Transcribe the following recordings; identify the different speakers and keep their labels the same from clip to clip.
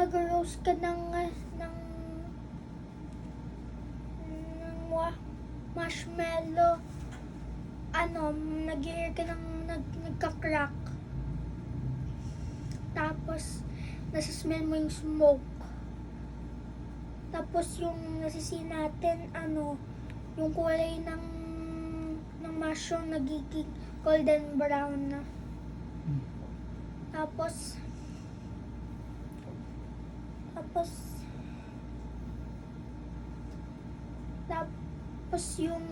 Speaker 1: nag-roast ka marshmallow, nag-air ka nagka-crack. Tapos, nasa-smell mo yung smoke. Tapos, yung nasisi natin, yung kulay ng mushroom nagiging golden brown na. Tapos yung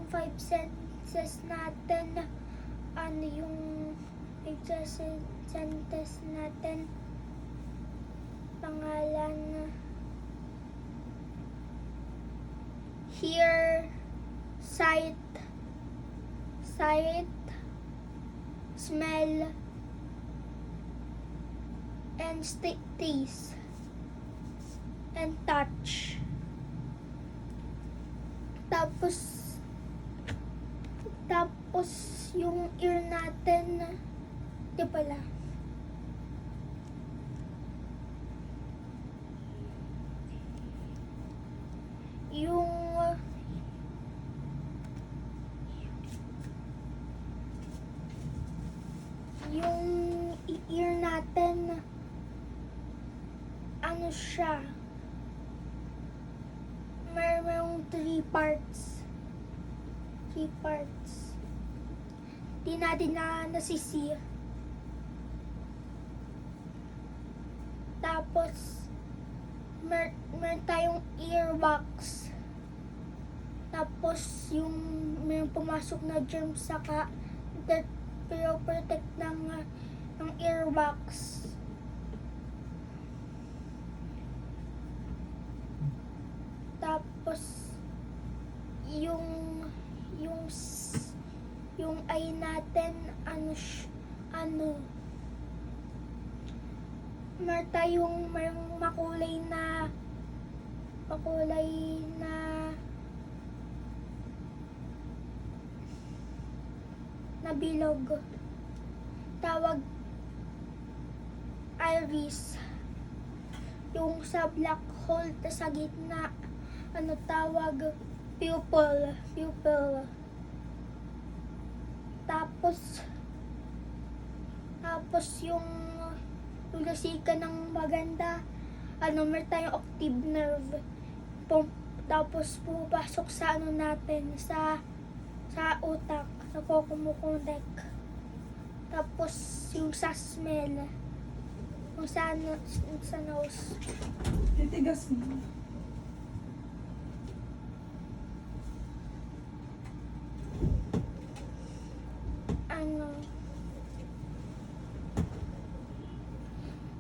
Speaker 1: 5 sentences natin, yung 5 sentences natin, pangalan, hear, sight, smell, and taste, and touch. Tapos yung ear natin, di pala. Yung ear natin, siya, mayroong 3 parts. Di natin nasisi. Tapos, meron tayong earwax. Tapos, yung mayroong pumasok na germs saka pero protect ng earwax. Tapos, yung eye natin, mayroong makulay na bilog. Tawag iris. Yung sa black hole sa gitna, tawag pupil. Tapos yung lasikan ng maganda, meron tayong optic nerve. Tapos pupasok sa natin, sa utak, sa kumukontek. Tapos yung sa smell, yung sa nose.
Speaker 2: Titigas mo.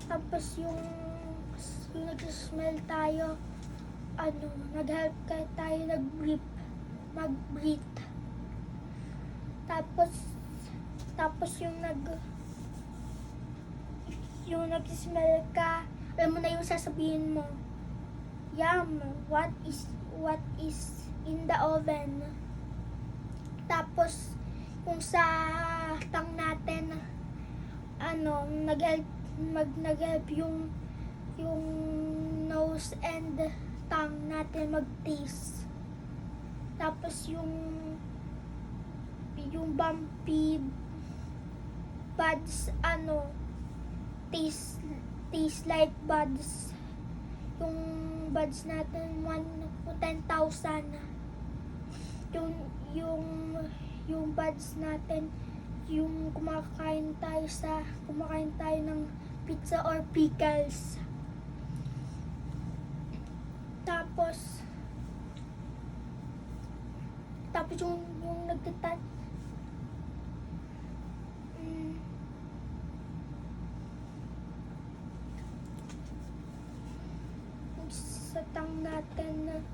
Speaker 1: Tapos yung nag-smell tayo, nag-help tayo mag-breathe. Tapos yung nag-smell ka, alam mo na yung sasabihin mo, yum, what is in the oven. Tapos yung sa tongue natin, nag-help yung nose and tongue natin mag-taste. Tapos yung bumpy buds, taste like buds. Yung buds natin, 10,000. Yung buds natin, yung kumakain tayo ng pizza or pickles. Tapos yung nagtatat, sa tang natin,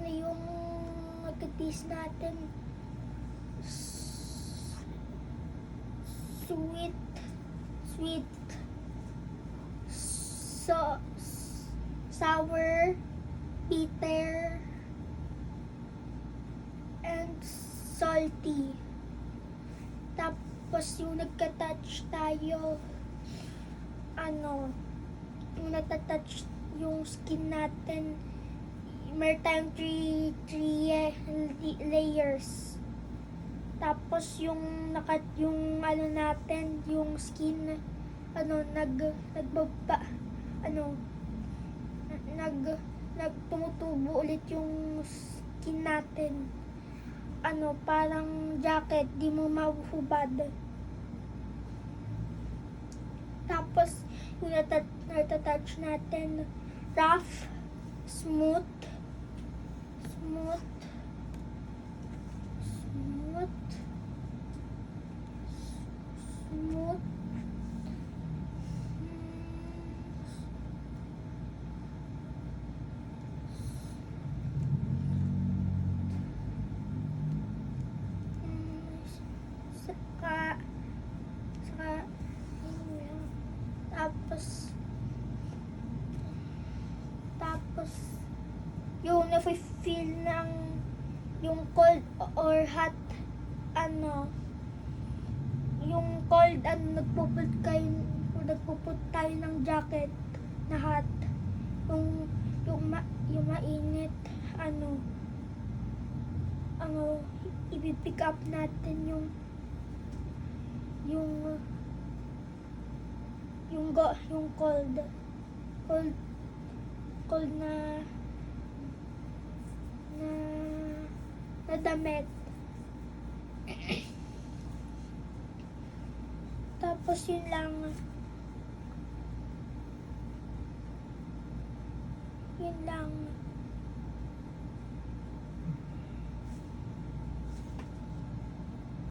Speaker 1: yung nagtatis natin sweet, sweet, so, sour, bitter, and salty. Tapos yung nagka-touch tayo, yung natatouch yung skin natin, meron tayong three layers. Tapos yung natin, yung skin, tumutubo ulit yung skin natin. Parang jacket, di mo mahuhubad. Tapos, yung natatouch natin, rough, smooth, smooth, smooth, smooth, saka, tapos, yung nafe-feel ng yung cold or hot, yung cold, nagpuput tayo ng jacket na hot, yung mainit, i-pick up natin yung cold na damit. Tapos yun lang.